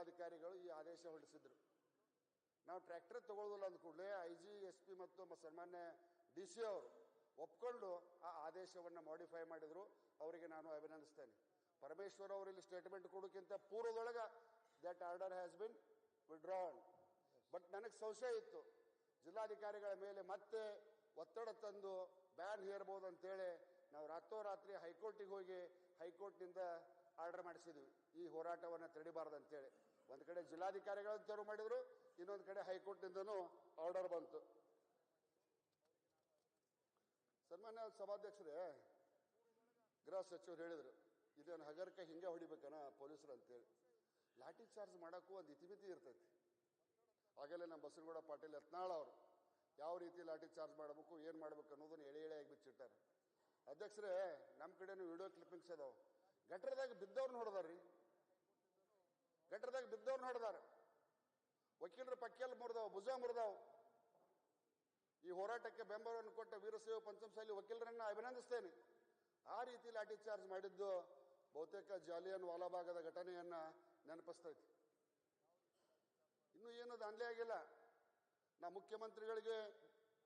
ಜಿಲ್ಲಾಧಿಕಾರಿಗಳು ಈ ಆದೇಶ ಹೊರಡಿಸಿದ್ರು. ನಾವು ಟ್ರ್ಯಾಕ್ಟರ್ ತಗೊಳ್ಳೋದಿಲ್ಲ ಅಂದ ಕೂಡಲೇ IG SP ಮತ್ತು ಸನ್ಮಾನ್ಯ DC ಅವರು ಒಪ್ಕೊಂಡು ಆ ಆದೇಶವನ್ನು ಮಾಡಿಫೈ ಮಾಡಿದ್ರು. ಅವರಿಗೆ ನಾನು ಅಭಿನಂದಿಸ್ತೇನೆ. ಪರಮೇಶ್ವರ್ ಅವರು ಇಲ್ಲಿ ಸ್ಟೇಟ್ಮೆಂಟ್ ಕೊಡೋಕ್ಕಿಂತ ಪೂರ್ವದೊಳಗೆ that order has been withdrawn. But ನನಗೆ ಸಂಶಯ ಇತ್ತು, ಜಿಲ್ಲಾಧಿಕಾರಿಗಳ ಮೇಲೆ ಮತ್ತೆ ಒತ್ತಡ ತಂದು ಬ್ಯಾನ್ ಹೇರಬಹುದು ಅಂತೇಳಿ ನಾವು ರಾತ್ರೋರಾತ್ರಿ ಹೈಕೋರ್ಟಿಗೆ ಹೋಗಿ ಹೈಕೋರ್ಟ್ನಿಂದ ಆರ್ಡರ್ ಮಾಡಿಸಿದ್ವಿ ಈ ಹೋರಾಟವನ್ನು ತಡಿಬಾರ್ದಂತೇಳಿ. ಒಂದು ಕಡೆ ಜಿಲ್ಲಾಧಿಕಾರಿಗಳನ್ನು ತೆರವು ಮಾಡಿದ್ರು, ಇನ್ನೊಂದು ಕಡೆ ಹೈಕೋರ್ಟ್ನಿಂದನೂ ಆರ್ಡರ್ ಬಂತು. ಸನ್ಮಾನ್ಯ ಸಭಾಧ್ಯಕ್ಷರೇ, ಗೃಹ ಸಚಿವರು ಹೇಳಿದರು ಇದೇನು ಹಗರಕ್ಕೆ ಹಿಂಗೆ ಹೊಡಿಬೇಕನ ಪೊಲೀಸರು ಅಂತೇಳಿ. ಲಾಠಿ ಚಾರ್ಜ್ ಮಾಡೋಕ್ಕೂ ಒಂದು ಇತಿಮಿತಿ ಇರ್ತೈತಿ. ಆಗಲೇ ನಮ್ಮ ಬಸನಗೌಡ ಪಾಟೀಲ್ ಯತ್ನಾಳ್ ಅವರು ಯಾವ ರೀತಿ ಲಾಠಿ ಚಾರ್ಜ್ ಮಾಡಬೇಕು, ಏನು ಮಾಡಬೇಕು ಅನ್ನೋದನ್ನು ಎಳೆ ಬಿಚ್ಚಿಟ್ಟಾರೆ. ಅಧ್ಯಕ್ಷರೇ, ನಮ್ಮ ಕಡೆನೂ ವಿಡಿಯೋ ಕ್ಲಿಪ್ಪಿಂಗ್ಸ್ ಅದಾವೆ. ಗಟ್ರದಾಗ ಬಿದ್ದವ್ರನ್ನ ಹೊಡೆದಾರ್ರಿ, ಗಟ್ರದಾಗ ಬಿದ್ದವ್ರನ್ನ ಹೊಡೆದಾರ. ವಕೀಲರ ಪಕ್ಕೆಲ್ ಮುರಿದಾವ್, ಭುಜ ಮುರಿದಾವ್. ಈ ಹೋರಾಟಕ್ಕೆ ಬೆಂಬಲವನ್ನು ಕೊಟ್ಟ ವೀರಶೈವ ಪಂಚಮಸಾಲಿ ವಕೀಲರನ್ನ ಅಭಿನಂದಿಸ್ತೇನೆ. ಆ ರೀತಿ ಲಾಠಿ ಚಾರ್ಜ್ ಮಾಡಿದ್ದು ಬಹುತೇಕ ಜಾಲಿಯನ್ ವಾಲಾಬಾಗದ ಘಟನೆಯನ್ನ ನೆನಪಿಸ್ತೈತಿ. ಇನ್ನೂ ಏನು ದಾಂಧಲೆ ಆಗಿಲ್ಲ. ನಾ ಮುಖ್ಯಮಂತ್ರಿಗಳಿಗೆ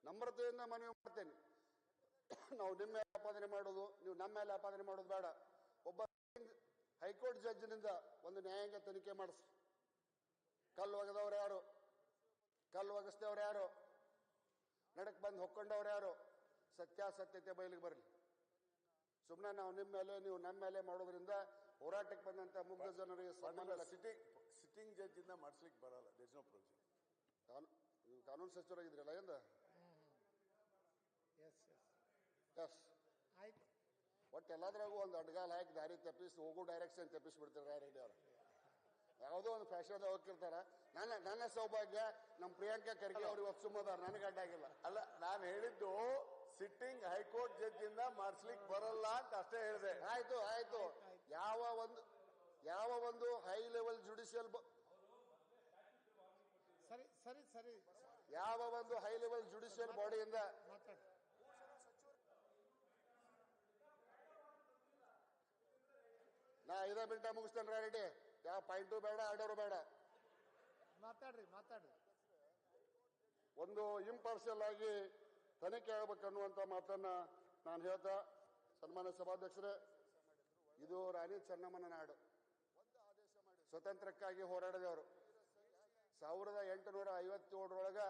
ನಮ್ರತೆಯಿಂದ ಮನವಿ ಮಾಡ್ತೇನೆ. ನಾವು ನಿಮ್ಮ ಮೇಲೆ ಆಪಾದನೆ ಮಾಡೋದು, ನೀವು ನಮ್ಮ ಮೇಲೆ ಆಪಾದನೆ ಮಾಡೋದು ಬೇಡ. ಒಬ್ಬ ಹೈಕೋರ್ಟ್ ಜಡ್ಜ್ನಿಂದ ಒಂದು ನ್ಯಾಯಾಂಗ ತನಿಖೆ ಮಾಡಿಸಿ. ಕಲ್ಲು ಒಗೆದವ್ರು ಯಾರು, ಕಲ್ಲು ಒಗಸ್ತವ್ರು ಯಾರು, ನಡಕ್ ಬಂದು ಹೊಕ್ಕೊಂಡವ್ರು ಯಾರು, ಸತ್ಯಾಸತ್ಯತೆ ಬಯಲಿಗೆ ಬರಲಿ. ಸುಮ್ಮನೆ ನಾವು ನಿಮ್ಮ ಮೇಲೆ ನೀವು ನಮ್ಮ ಮೇಲೆ ಮಾಡೋದ್ರಿಂದ ಹೋರಾಟಕ್ಕೆ ಬಂದಂತ ಮುಗ್ಧ ಜನರಿಗೆ ಸಿಟ್ಟಿಂಗ್ ಜಡ್ಜ್ ಇಂದ ಮಾಡಿಸ್ಲಿಕ್ಕೆ ಬರಲ್ಲ. There is no provision. ನೀವು ಕಾನೂನು ಸಚಿವರಾಗಿದ್ರಲ್ಲ ಎಂದ ಒಟ್ಟು ಎಲ್ಲದ್ರಾಗೂ ಒಂದು ಅಡ್ಗಾಲ್ ಹಾಕಿ ದಾರಿ ತಪ್ಪಿಸಿ ಹೋಗೋ ಡೈರೆಕ್ಷನ್ ತಪ್ಪಿಸ್ಬಿಡ್ತಾರೆ ರೆಡ್ಡಿ ಅವರು. ಯಾವುದೋ ಒಂದು ಫ್ಯಾಷನ್ ಹೋಗಿರ್ತಾರ. ನನ್ನ ಸೌಭಾಗ್ಯ ನಮ್ಮ ಪ್ರಿಯಾಂಕಾ ಖರ್ಗೆ ಅವ್ರಿಗೆ ಇವತ್ತು ಸುಮ್ಮದಾರ, ನನಗೆ ಅಡ್ಡಾಗಿಲ್ಲ. ಅಲ್ಲ, ನಾನು ಹೇಳಿದ್ದು ಸಿಟ್ಟಿಂಗ್ ಹೈಕೋರ್ಟ್ ಜಡ್ಜ್ ಇಂದ ಮಾಡಿಸ್ಲಿಕ್ಕೆ ಬರಲ್ಲ ಅಂತ ಅಷ್ಟೇ ಹೇಳಿದೆ. ಆಯ್ತು. ಯಾವ ಒಂದು ಹೈ ಲೆವೆಲ್ ಜುಡಿಷಿಯಲ್ ಸರಿ ಯಾವ ಒಂದು ಹೈ ಲೆವೆಲ್ ಜುಡಿಷಿಯಲ್ ಬಾಡಿಯಿಂದ ನಾ 5 ಮಿನಿಟ ಮುಗಿಸ್ತೇನೆ ರೆಡ್ಡಿ. ಯಾವ ಪಾಯಿಂಟು ಬೇಡ, ಆರ್ಡರು ಬೇಡ. ಮಾತಾಡ್ರಿ. ಒಂದು ಇಂಪಾರ್ಷಿಯಲ್ ಆಗಿ ತನಿಖೆ ಆಗಬೇಕನ್ನುವಂತ ಮಾತನ್ನ ನಾನು ಹೇಳ್ತಾ, ಸನ್ಮಾನ್ಯ ಸಭಾಧ್ಯಕ್ಷರೇ, ಇದು ರಾಣಿ ಚೆನ್ನಮ್ಮನ ನಾಡು. ಸ್ವತಂತ್ರಕ್ಕಾಗಿ ಹೋರಾಡಿದವರು. 1857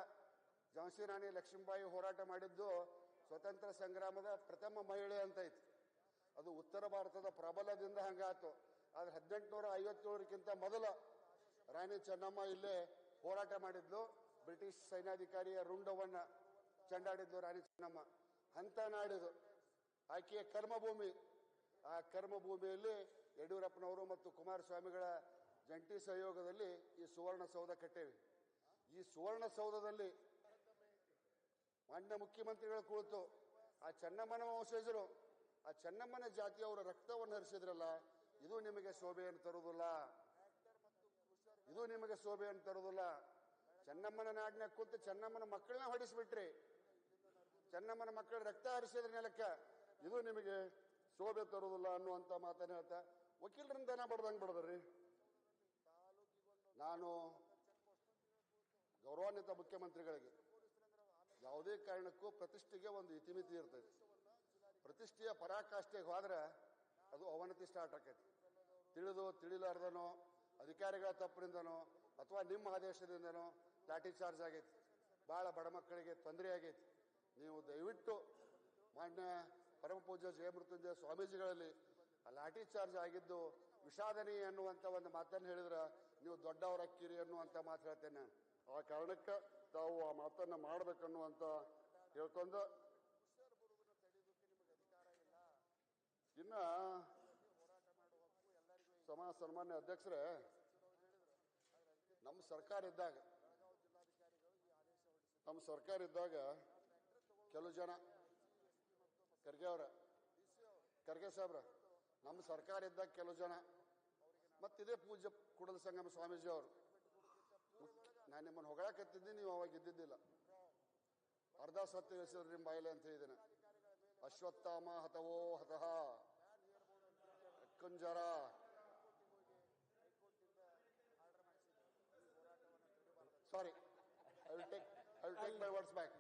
ಝಾನ್ಸಿ ರಾಣಿ ಲಕ್ಷ್ಮೀಬಾಯಿ ಹೋರಾಟ ಮಾಡಿದ್ದು ಸ್ವತಂತ್ರ ಸಂಗ್ರಾಮದ ಪ್ರಥಮ ಮಹಿಳೆ ಅಂತ ಐತಿ. ಅದು ಉತ್ತರ ಭಾರತದ ಪ್ರಬಲದಿಂದ ಹಂಗಾತು. ಆದ್ರೆ 1857ಕ್ಕಿಂತ ಮೊದಲ ರಾಣಿ ಚೆನ್ನಮ್ಮ ಇಲ್ಲೇ ಹೋರಾಟ ಮಾಡಿದ್ಲು. ಬ್ರಿಟಿಷ್ ಸೈನ್ಯಾಧಿಕಾರಿಯ ರುಂಡವನ್ನ ಚೆಂಡಾಡಿದ್ಲು ರಾಣಿ ಚೆನ್ನಮ್ಮ. ಅಂತ ನಾಡಿದು ಆಕೆಯ ಕರ್ಮಭೂಮಿ. ಆ ಕರ್ಮಭೂಮಿಯಲ್ಲಿ ಯಡಿಯೂರಪ್ಪನವರು ಮತ್ತು ಕುಮಾರಸ್ವಾಮಿಗಳ ಜಂಟಿ ಸಹಯೋಗದಲ್ಲಿ ಈ ಸುವರ್ಣಸೌಧ ಕಟ್ಟೇವಿ. ಈ ಸುವರ್ಣಸೌಧದಲ್ಲಿ ಮಾನ್ಯ ಮುಖ್ಯಮಂತ್ರಿಗಳು ಕುಳಿತು ಆ ಚೆನ್ನಮ್ಮನ ವಂಶಜರು, ಆ ಚೆನ್ನಮ್ಮನ ಜಾತಿಯವರ ರಕ್ತವನ್ನು ಹರಿಸಿದ್ರಲ್ಲ, ಇದು ನಿಮಗೆ ಶೋಭೆಯನ್ನು ತರುವುದಿಲ್ಲ. ಚೆನ್ನಮ್ಮನ ನಾಡಿನ ಕುಂತು ಚೆನ್ನಮ್ಮನ ಮಕ್ಕಳನ್ನ ಹೊಡಿಸ್ಬಿಟ್ರಿ. ಚೆನ್ನಮ್ಮನ ಮಕ್ಕಳ ರಕ್ತ ಹರಿಸಿದ್ರ ನೆಲಕ್ಕ, ಇದು ನಿಮಗೆ ಶೋಭೆ ತರುವುದಿಲ್ಲ ಅನ್ನುವಂತ ಮಾತನ್ನ ಹೇಳ್ತಾ ವಕೀಲರಿಂದ ದನ ಬಡ್ದಂಗೆ ಬಡದ್ರಿ. ನಾನು ಗೌರವಾನ್ವಿತ ಮುಖ್ಯಮಂತ್ರಿಗಳಿಗೆ ಯಾವುದೇ ಕಾರಣಕ್ಕೂ ಪ್ರತಿಷ್ಠೆಗೆ ಒಂದು ಇತಿಮಿತಿ ಇರ್ತೈತಿ. ಪ್ರತಿಷ್ಠೆಯ ಪರಾಕಾಷ್ಠೆಗೆ ಹೋದ್ರೆ ಅದು ಅವನತಿ ಸ್ಟಾರ್ಟ್ ಆಕೈತಿ. ತಿಳಿಲಾರ್ದನೋ ಅಧಿಕಾರಿಗಳ ತಪ್ಪಿನಿಂದನೋ ಅಥವಾ ನಿಮ್ಮ ಆದೇಶದಿಂದನೋ ಲಾಠಿ ಚಾರ್ಜ್ ಆಗೈತಿ. ಬಹಳ ಬಡ ಮಕ್ಕಳಿಗೆ ತೊಂದರೆ ಆಗೈತಿ. ನೀವು ದಯವಿಟ್ಟು ಮಾನ್ಯ ಪರಮ ಪೂಜ್ಯ ಜಯಮೃತ್ಯುಂಜಯ ಸ್ವಾಮೀಜಿಗಳಲ್ಲಿ ಆ ಲಾಠಿ ಚಾರ್ಜ್ ಆಗಿದ್ದು ವಿಷಾದನೀಯ ಅನ್ನುವಂತ ಒಂದು ಮಾತನ್ನು ಹೇಳಿದ್ರೆ ನೀವು ದೊಡ್ಡವರಕ್ಕಿರಿ ಅನ್ನುವಂತ ಮಾತು ಹೇಳ್ತೇನೆ. ಆ ಕಾರಣಕ್ಕೆ ತಾವು ಆ ಮಾತನ್ನ ಮಾಡ್ಬೇಕನ್ನುವಂತ ಹೇಳ್ಕೊಂಡ, ಇನ್ನ ಸನ್ಮಾನ್ಯ ಅಧ್ಯಕ್ಷರೇ, ನಮ್ಮ ಸರ್ಕಾರ ಇದ್ದಾಗ ಕೆಲವು ಜನ ಖರ್ಗೆ ಸಾಹೇಬ್ರ, ನಮ್ಮ ಸರ್ಕಾರ ಇದ್ದಾಗ ಕೆಲವು ಜನ ಮತ್ತಿದೇ ಪೂಜ್ಯ ಕೂಡಲ ಸಂಗಮ ಸ್ವಾಮೀಜಿ ಅವರು, ನಾನು ನಿಮ್ಮನ್ನು ಹೊಗಳಕತ್ತಿದ್ದೀನಿ, ನೀವು ಅವಾಗ ಇದ್ದಿದ್ದಿಲ್ಲ. ಅರ್ಧ ಸತ್ಯ ಹೇಳಿಸಿದ್ರು ನಿಮ್ಮ ಬಾಯಿಲೆ ಅಂತ ಹೇಳಿದ್ದೇನೆ. ಅಶ್ವತ್ಥಾಮ ಹತವೋ ಹತಃ ಕುಂಜರ sorry, I will take my words back.